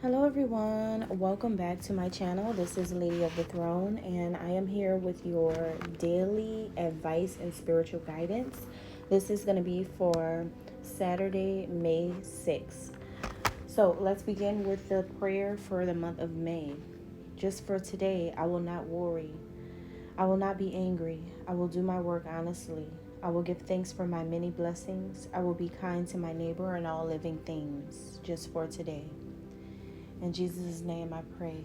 Hello everyone, welcome back to my channel. This is Lady of the Throne and I am here with your daily advice and spiritual guidance. This is going to be for Saturday, May 6th. So let's begin with the prayer for the month of May. Just for today, I will not worry. I will not be angry. I will do my work honestly. I will give thanks for my many blessings. I will be kind to my neighbor and all living things. Just for today. In Jesus' name I pray.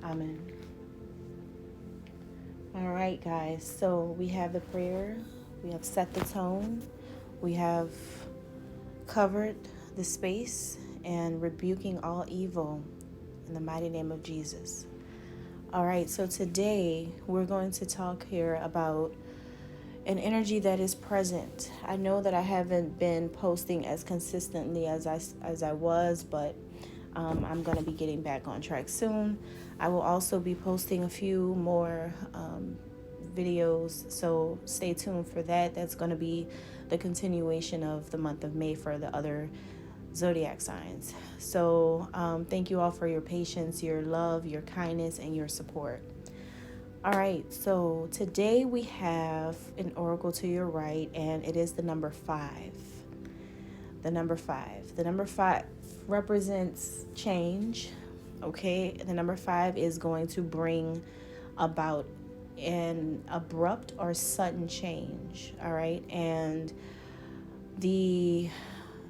Amen. All right, guys. So we have the prayer. We have set the tone. We have covered the space and rebuking all evil in the mighty name of Jesus. All right. So today we're going to talk here about an energy that is present. I know that I haven't been posting as consistently as I was, but I'm going to be getting back on track soon. I will also be posting a few more videos, so stay tuned for that. That's going to be the continuation of the month of May for the other zodiac signs. So thank you all for your patience, your love, your kindness, and your support. All right, so today we have an oracle to your right, and it is the number 5. The number 5. The number 5 represents change, okay? The number 5 is going to bring about an abrupt or sudden change, all right? And the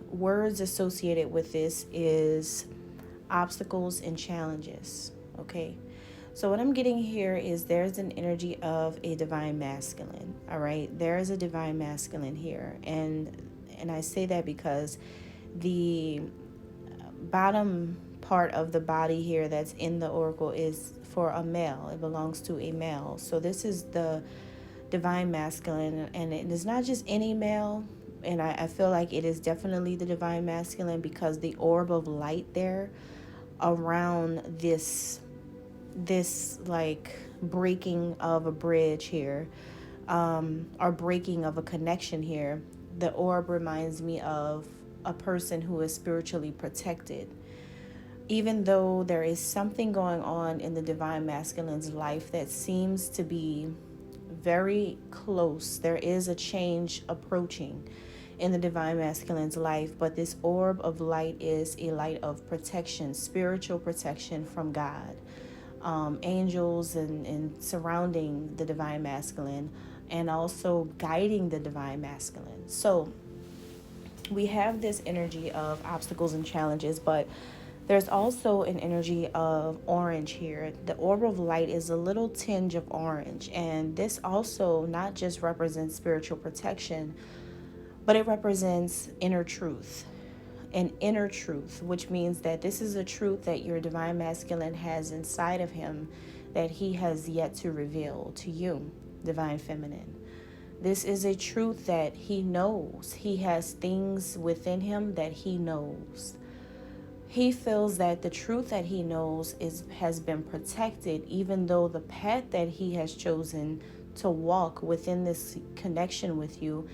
words associated with this is obstacles and challenges, okay? So what I'm getting here is there's an energy of a divine masculine, all right? There is a divine masculine here, and I say that because the bottom part of the body here that's in the oracle is for a male. It belongs to a male. So this is the divine masculine, and it is not just any male. And I feel like it is definitely the divine masculine because the orb of light there around this like breaking of a bridge here, or breaking of a connection here. The orb reminds me of a person who is spiritually protected. Even though there is something going on in the divine masculine's life that seems to be very close, there is a change approaching in the divine masculine's life, but this orb of light is a light of protection, spiritual protection from God, angels and surrounding the divine masculine, and also guiding the divine masculine. So we have this energy of obstacles and challenges, but there's also an energy of orange here. The orb of light is a little tinge of orange, and this also not just represents spiritual protection, but it represents inner truth. An inner truth, which means that this is a truth that your divine masculine has inside of him that he has yet to reveal to you, divine feminine. This is a truth that he knows. He has things within him that he knows. He feels that the truth that he knows has been protected, even though the path that he has chosen to walk within this connection with you,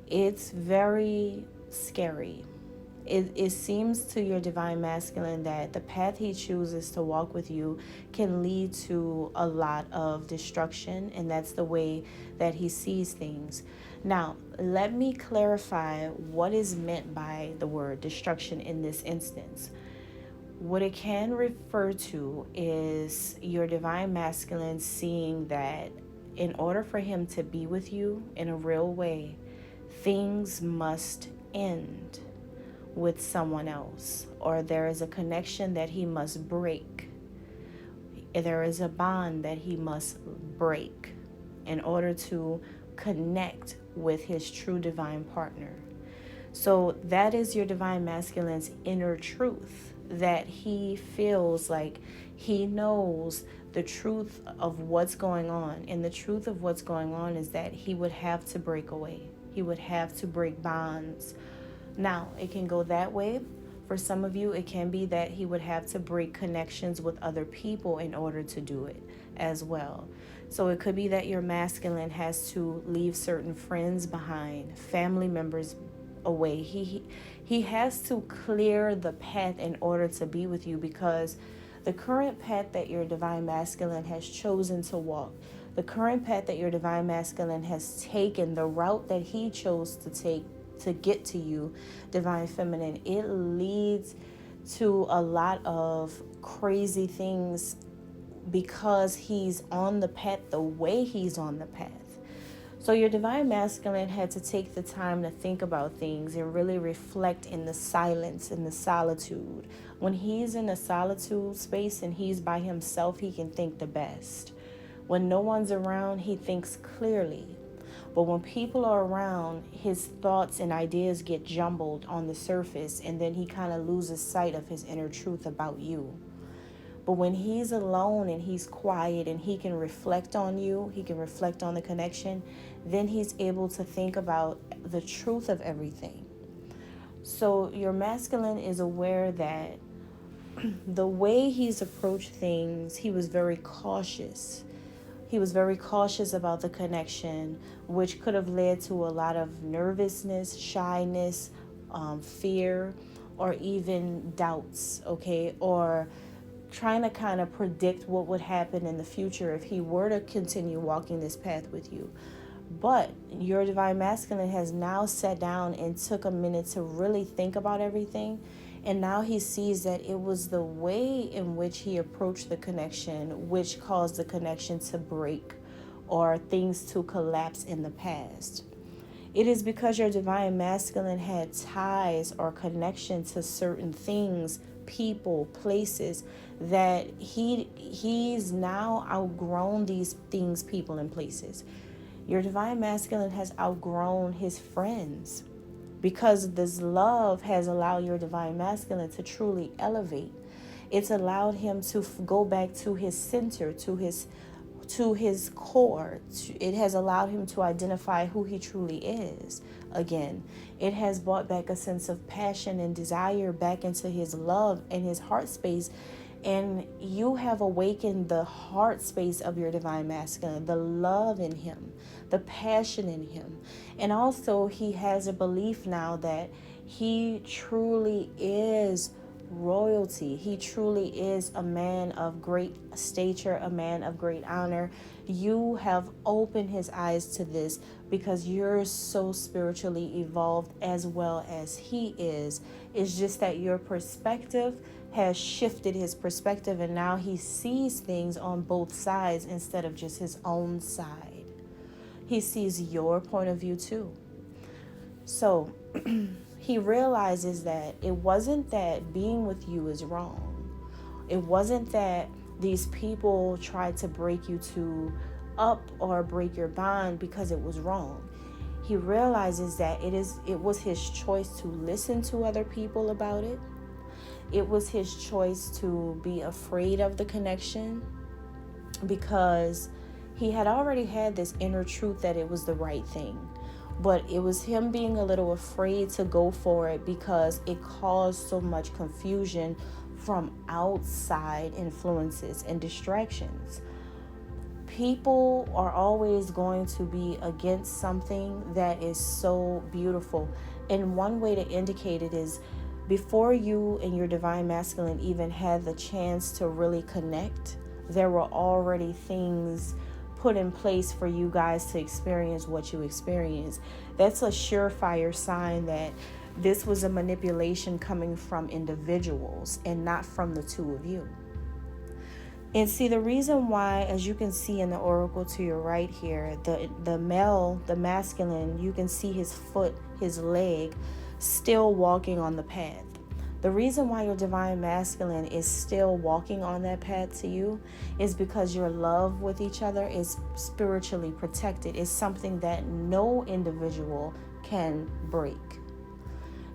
it's very scary. It seems to your divine masculine that the path he chooses to walk with you can lead to a lot of destruction, and that's the way that he sees things. Now, let me clarify what is meant by the word destruction in this instance. What it can refer to is your divine masculine seeing that in order for him to be with you in a real way, things must end with someone else, or there is a connection that he must break. There is a bond that he must break in order to connect with his true divine partner. So that is your divine masculine's inner truth, that he feels like he knows the truth of what's going on. And the truth of what's going on is that he would have to break away. He would have to break bonds. Now, it can go that way. For some of you, it can be that he would have to break connections with other people in order to do it as well. So it could be that your masculine has to leave certain friends behind, family members away. He has to clear the path in order to be with you, because the current path that your divine masculine has chosen to walk, the current path that your divine masculine has taken, the route that he chose to take to get to you, divine feminine, it leads to a lot of crazy things because he's on the path the way he's on the path. So your divine masculine had to take the time to think about things and really reflect in the silence, in the solitude. When he's in a solitude space and he's by himself, he can think the best. When no one's around, he thinks clearly. But when people are around, his thoughts and ideas get jumbled on the surface, and then he kind of loses sight of his inner truth about you. But when he's alone and he's quiet and he can reflect on you, he can reflect on the connection, then he's able to think about the truth of everything. So your masculine is aware that the way he's approached things, he was very cautious. He was very cautious about the connection, which could have led to a lot of nervousness, shyness, fear, or even doubts, okay? Or trying to kind of predict what would happen in the future if he were to continue walking this path with you. But your divine masculine has now sat down and took a minute to really think about everything. And now he sees that it was the way in which he approached the connection which caused the connection to break or things to collapse in the past. It is because your divine masculine had ties or connection to certain things, people, places, that he's now outgrown these things, people, and places. Your divine masculine has outgrown his friends, because this love has allowed your divine masculine to truly elevate. It's allowed him to go back to his center, to his core. It has allowed him to identify who he truly is again. It has brought back a sense of passion and desire back into his love and his heart space. And you have awakened the heart space of your divine masculine, the love in him, the passion in him. And also he has a belief now that he truly is royalty. He truly is a man of great stature, a man of great honor. You have opened his eyes to this because you're so spiritually evolved as well as he is. It's just that your perspective has shifted his perspective, and now he sees things on both sides instead of just his own side. He sees your point of view too. So he realizes that it wasn't that being with you is wrong. It wasn't that these people tried to break you up or break your bond because it was wrong. He realizes that it was his choice to listen to other people about it. It was his choice to be afraid of the connection, because he had already had this inner truth that it was the right thing. But it was him being a little afraid to go for it because it caused so much confusion from outside influences and distractions. People are always going to be against something that is so beautiful. And one way to indicate it is before you and your divine masculine even had the chance to really connect, there were already things put in place for you guys to experience what you experienced. That's a surefire sign that this was a manipulation coming from individuals and not from the two of you. And see, the reason why, as you can see in the oracle to your right here, the male, the masculine, you can see his foot, his leg, still walking on the path. The reason why your divine masculine is still walking on that path to you is because your love with each other is spiritually protected. It's something that no individual can break.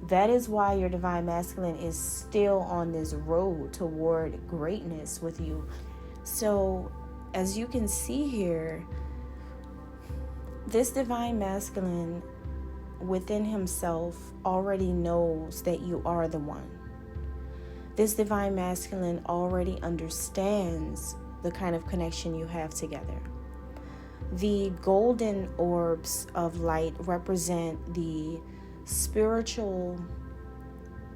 That is why your divine masculine is still on this road toward greatness with you. So, as you can see here, this divine masculine within himself already knows that you are the one. This divine masculine already understands the kind of connection you have together. The golden orbs of light represent the spiritual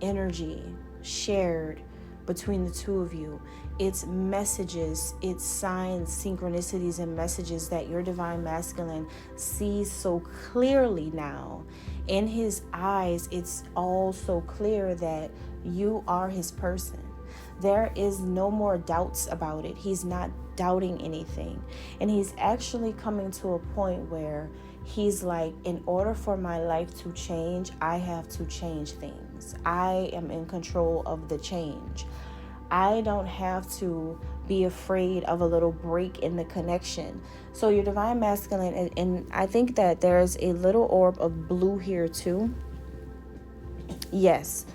energy shared between the two of you. It's messages, it's signs, synchronicities, and messages that your divine masculine sees so clearly now. In his eyes, it's all so clear that you are his person. There is no more doubts about it. He's not doubting anything. And he's actually coming to a point where he's like, in order for my life to change, I have to change things. I am in control of the change. I don't have to be afraid of a little break in the connection. So your divine masculine, and I think that there's a little orb of blue here too. Yes,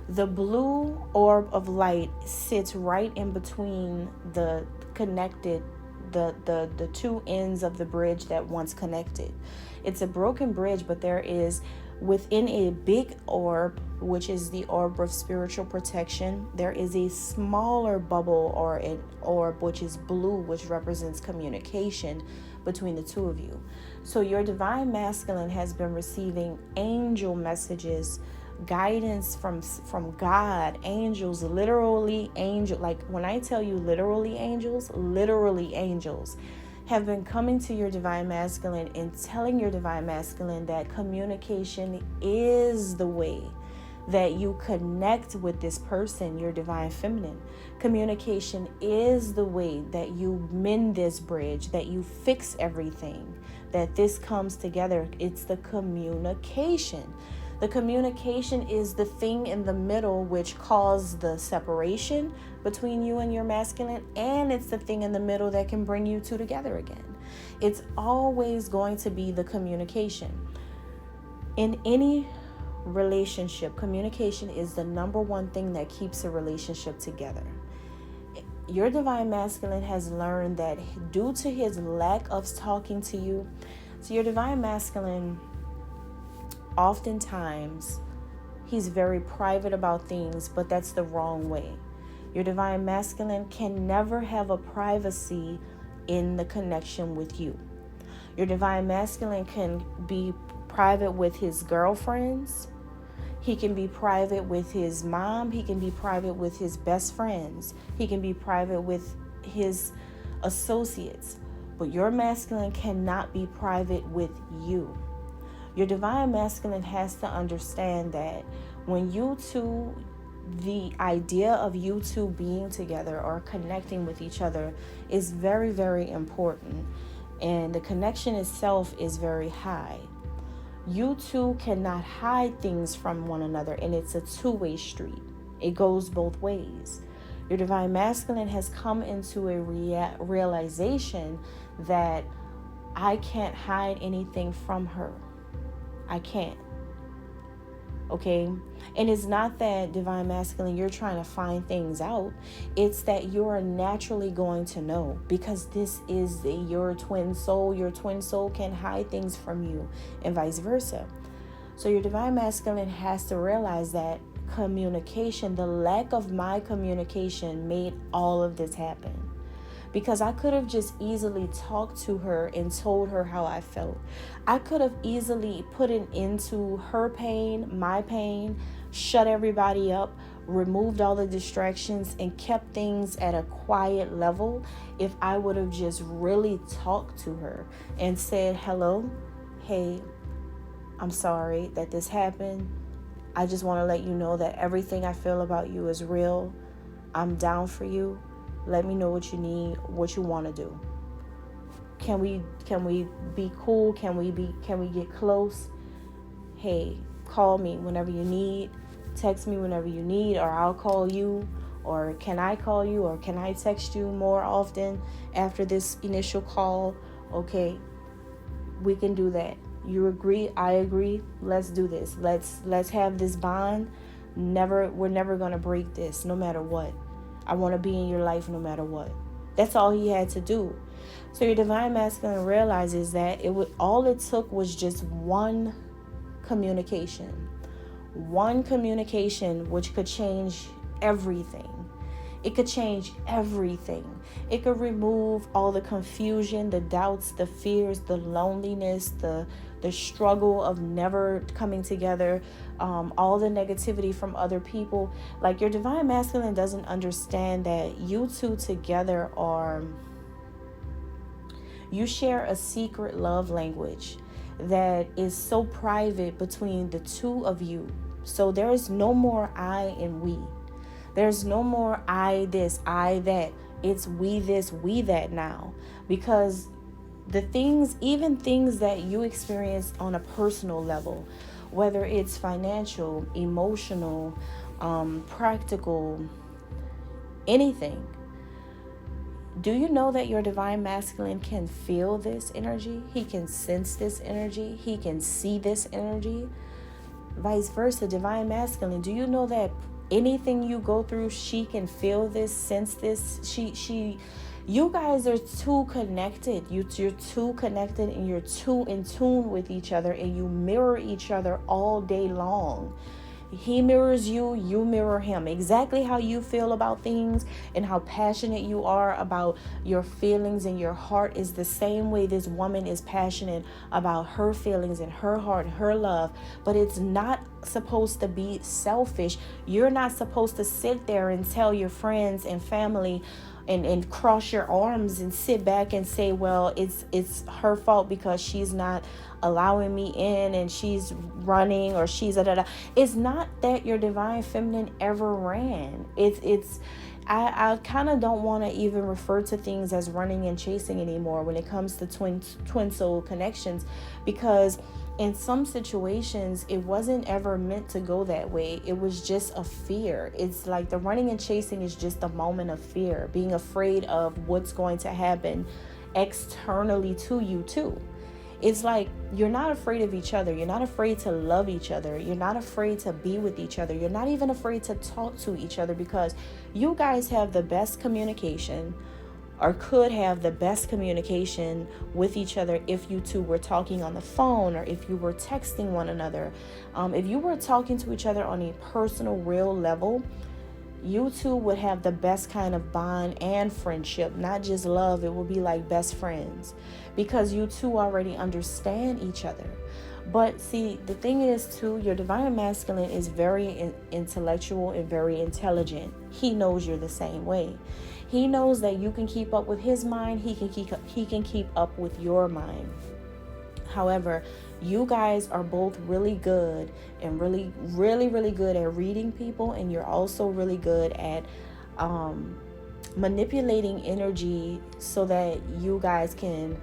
the blue orb of light sits right in between the connected, the two ends of the bridge that once connected. It's a broken bridge, but there is within a big orb, which is the orb of spiritual protection, there is a smaller bubble or an orb which is blue, which represents communication between the two of you. So your divine masculine has been receiving angel messages, guidance from God, angels, literally angel. Like when I tell you literally angels have been coming to your divine masculine and telling your divine masculine that communication is the way that you connect with this person, your divine feminine. Communication is the way that you mend this bridge, that you fix everything, that this comes together. It's the communication. The communication is the thing in the middle which caused the separation between you and your masculine, and it's the thing in the middle that can bring you two together again. It's always going to be the communication. In any relationship, communication is the number one thing that keeps a relationship together. Your divine masculine has learned that due to his lack of talking to you, so your divine masculine, oftentimes, he's very private about things, but that's the wrong way. Your divine masculine can never have a privacy in the connection with you. Your divine masculine can be private with his girlfriends. He can be private with his mom. He can be private with his best friends. He can be private with his associates. But your masculine cannot be private with you. Your divine masculine has to understand that when you two, the idea of you two being together or connecting with each other is very, very important. And the connection itself is very high. You two cannot hide things from one another, and it's a two-way street. It goes both ways. Your divine masculine has come into a realization that I can't hide anything from her. I can't. Okay? And it's not that divine masculine, you're trying to find things out. It's that you're naturally going to know, because this is your twin soul. Your twin soul can hide things from you and vice versa. So your divine masculine has to realize that communication, the lack of my communication made all of this happen. Because I could have just easily talked to her and told her how I felt. I could have easily put it into her pain, my pain, shut everybody up, removed all the distractions, and kept things at a quiet level if I would have just really talked to her and said, hello, hey, I'm sorry that this happened. I just want to let you know that everything I feel about you is real. I'm down for you. Let me know what you need, what you want to do. Can we be cool? Can we get close? Hey, call me whenever you need. Text me whenever you need, or I'll call you. Or can I call you? Or can I text you more often after this initial call? Okay, we can do that. You agree? I agree. Let's do this. Let's have this bond. We're never gonna break this, no matter what. I want to be in your life no matter what. That's all he had to do. So your divine masculine realizes that all it took was just one communication. One communication which could change everything. It could change everything. It could remove all the confusion, the doubts, the fears, the loneliness, the struggle of never coming together, all the negativity from other people. Like, your divine masculine doesn't understand that you two together you share a secret love language that is so private between the two of you. So there is no more I and we. There's no more I this, I that. It's we this, we that now. Because the things, even things that you experience on a personal level, whether it's financial, emotional, practical, anything. Do you know that your divine masculine can feel this energy? He can sense this energy. He can see this energy. Vice versa, divine masculine. Do you know that anything you go through, she can feel this, sense this? You guys are too connected. You're too connected, and you're too in tune with each other, and you mirror each other all day long. He mirrors you, you mirror him. Exactly how you feel about things and how passionate you are about your feelings and your heart is the same way this woman is passionate about her feelings and her heart, her love. But it's not supposed to be selfish. You're not supposed to sit there and tell your friends and family and cross your arms and sit back and say, well, it's her fault because she's not allowing me in and she's running or she's It's not that your divine feminine ever ran. I kind of don't want to even refer to things as running and chasing anymore when it comes to twin soul connections, because in some situations, it wasn't ever meant to go that way. It was just a fear. It's like the running and chasing is just a moment of fear, being afraid of what's going to happen externally to you too. It's like you're not afraid of each other. You're not afraid to love each other. You're not afraid to be with each other. You're not even afraid to talk to each other, because you guys have the best communication, or could have the best communication with each other if you two were talking on the phone, or if you were texting one another. If you were talking to each other on a personal, real level, you two would have the best kind of bond and friendship, not just love. It will be like best friends, because you two already understand each other. But see, the thing is too, your divine masculine is very intellectual and very intelligent. He knows you're the same way. He knows that you can keep up with his mind. He can keep up with your mind. However, you guys are both really good and really, really, really good at reading people, and you're also really good at manipulating energy so that you guys can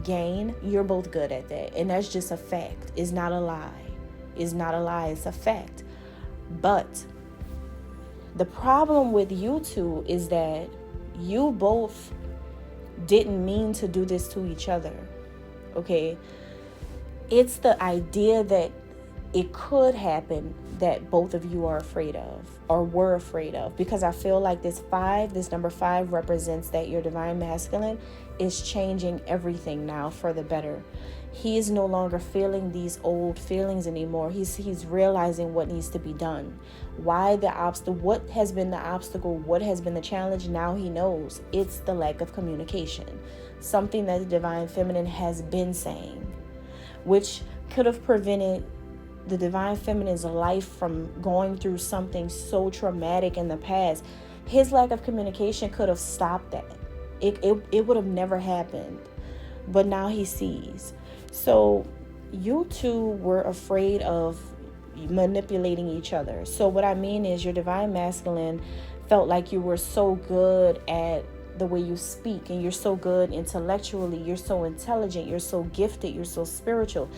gain. You're both good at that, and that's just a fact. It's not a lie. It's not a lie. It's a fact. But the problem with you two is that you both didn't mean to do this to each other. Okay? It's the idea that it could happen that both of you are afraid of, or were afraid of, because I feel like this number 5 represents that your divine masculine is changing everything now for the better. He is no longer feeling these old feelings anymore. He's realizing what needs to be done. Why the obstacle? What has been the obstacle? What has been the challenge? Now he knows it's the lack of communication. Something that the divine feminine has been saying, which could have prevented the divine feminine's life from going through something so traumatic in the past. His lack of communication could have stopped that. It would have never happened. But now he sees. So you two were afraid of manipulating each other. So what I mean is, your divine masculine felt like you were so good at the way you speak, and you're so good intellectually, you're so intelligent, you're so gifted, you're so spiritual.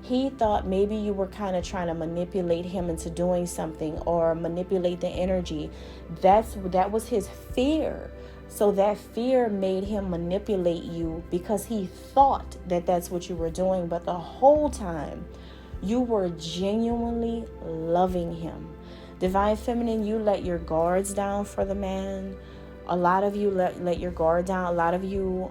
He thought maybe you were kind of trying to manipulate him into doing something, or manipulate the energy. That was his fear. So that fear made him manipulate you, because he thought that that's what you were doing. But the whole time you were genuinely loving him. Divine feminine, you let your guards down for the man. A lot of you let your guard down. A lot of you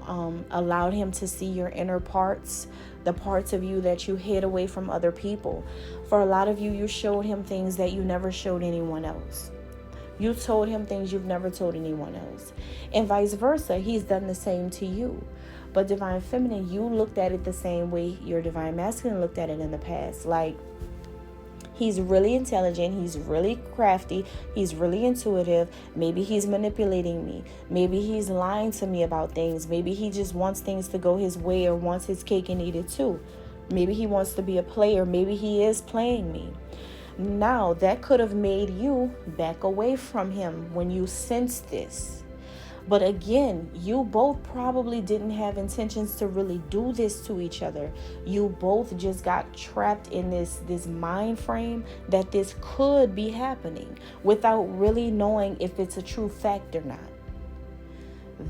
allowed him to see your inner parts, the parts of you that you hid away from other people. For a lot of you, you showed him things that you never showed anyone else. You told him things you've never told anyone else. And vice versa, he's done the same to you. But divine feminine, you looked at it the same way your divine masculine looked at it in the past. Like, he's really intelligent. He's really crafty. He's really intuitive. Maybe he's manipulating me. Maybe he's lying to me about things. Maybe he just wants things to go his way or wants his cake and eat it too. Maybe he wants to be a player. Maybe he is playing me. Now, that could have made you back away from him when you sensed this. But again, you both probably didn't have intentions to really do this to each other. You both just got trapped in this mind frame that this could be happening without really knowing if it's a true fact or not.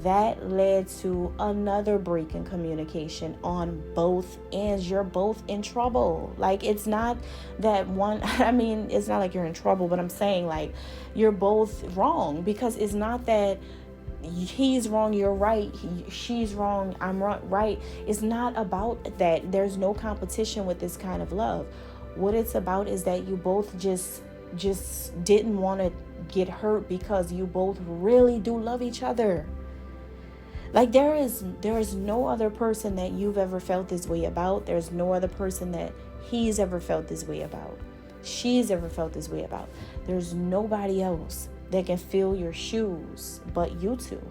That led to another break in communication on both ends. You're both in trouble. Like, it's not that one, I mean, it's not like you're in trouble, but I'm saying, like, you're both wrong, because it's not that he's wrong, you're right, she's wrong, I'm right. It's not about that. There's no competition with this kind of love. What it's about is that you both just didn't want to get hurt, because you both really do love each other. Like, there is no other person that you've ever felt this way about. There's no other person that he's ever felt this way about, she's ever felt this way about. There's nobody else that can fill your shoes but you two.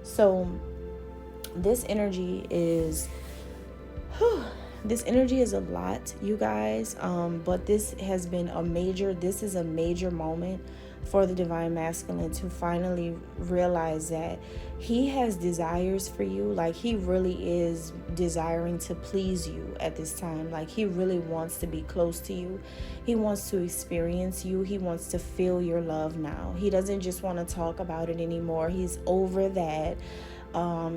So this energy is a lot, you guys, but this is a major moment for the divine masculine to finally realize that he has desires for you. Like, he really is desiring to please you at this time. Like, he really wants to be close to you. He wants to experience you. He wants to feel your love now. He doesn't just want to talk about it anymore. He's over that.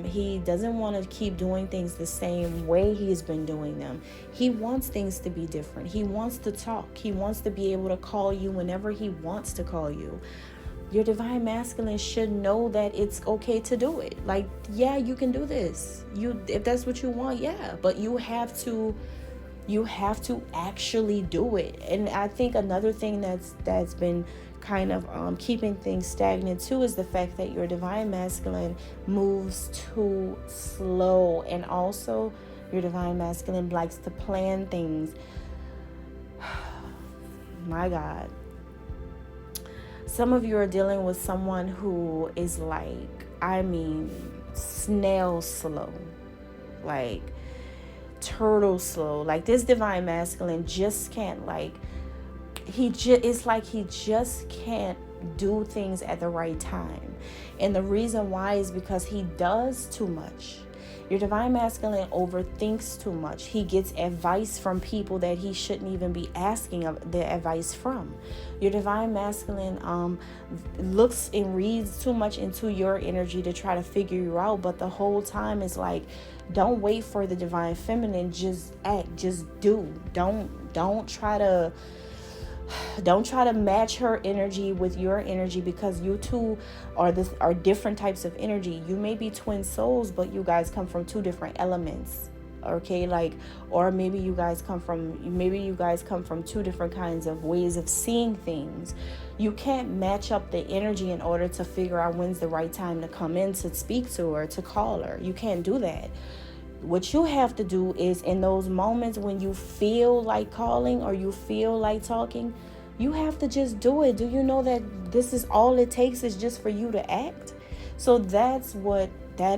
He doesn't want to keep doing things the same way he's been doing them. He wants things to be different. He wants to talk. He wants to be able to call you whenever he wants to call you. Your divine masculine should know that it's okay to do it. Like, yeah, you can do this. If that's what you want, yeah. But you have to actually do it. And I think another thing that's been kind of keeping things stagnant too is the fact that your divine masculine moves too slow, and also your divine masculine likes to plan things. My God. Some of you are dealing with someone who is like, I mean, snail slow, like turtle slow. Like, this divine masculine just can't, like, it's like he just can't do things at the right time. And the reason why is because he does too much. Your divine masculine overthinks too much. He gets advice from people that he shouldn't even be asking the advice from. Your divine masculine looks and reads too much into your energy to try to figure you out. But the whole time is like, don't wait for the divine feminine. Just act. Just do. Don't try to match her energy with your energy, because you two are different types of energy. You may be twin souls, but you guys come from two different elements. Okay, like, or maybe you guys come from two different kinds of ways of seeing things. You can't match up the energy in order to figure out when's the right time to come in to speak to her, to call her. You can't do that. What you have to do is, in those moments when you feel like calling or you feel like talking, you have to just do it. Do you know that this is all it takes is just for you to act? So that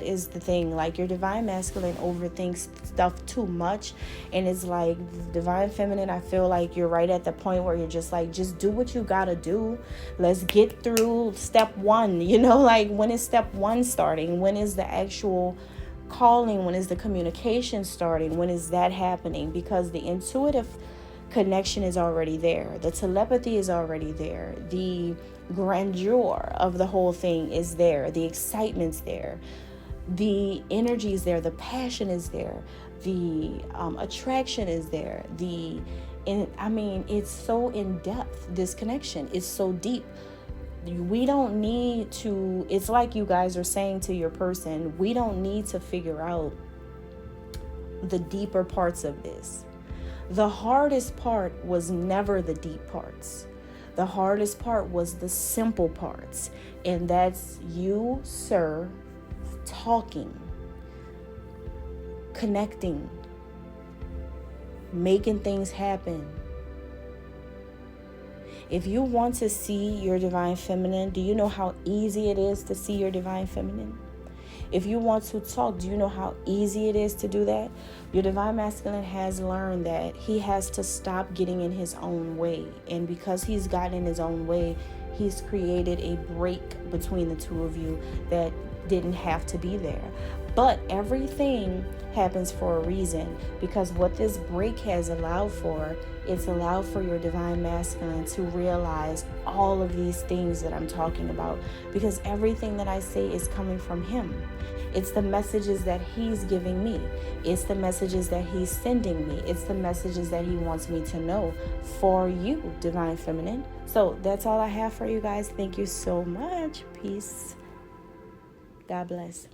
is the thing. Like, your divine masculine overthinks stuff too much, and it's like, divine feminine, I feel like you're right at the point where you're just like, just do what you gotta do. Let's get through step one. Like, when is step one starting? When is the actual calling? When is the communication starting? When is that happening? Because the intuitive connection is already there. The telepathy is already there. The grandeur of the whole thing is there. The excitement's there. The energy is there. The passion is there. The attraction is there. It's so in depth. This connection is so deep. We don't need to, it's like you guys are saying to your person, we don't need to figure out the deeper parts of this. The hardest part was never the deep parts. The hardest part was the simple parts. And that's you, sir, talking, connecting, making things happen. If you want to see your divine feminine, do you know how easy it is to see your divine feminine? If you want to talk, do you know how easy it is to do that? Your divine masculine has learned that he has to stop getting in his own way. And because he's gotten in his own way, he's created a break between the two of you that didn't have to be there. But everything happens for a reason, because what this break has allowed for, it's allowed for your divine masculine to realize all of these things that I'm talking about, because everything that I say is coming from him. It's the messages that he's giving me. It's the messages that he's sending me. It's the messages that he wants me to know for you, divine feminine. So that's all I have for you guys. Thank you so much. Peace. God bless.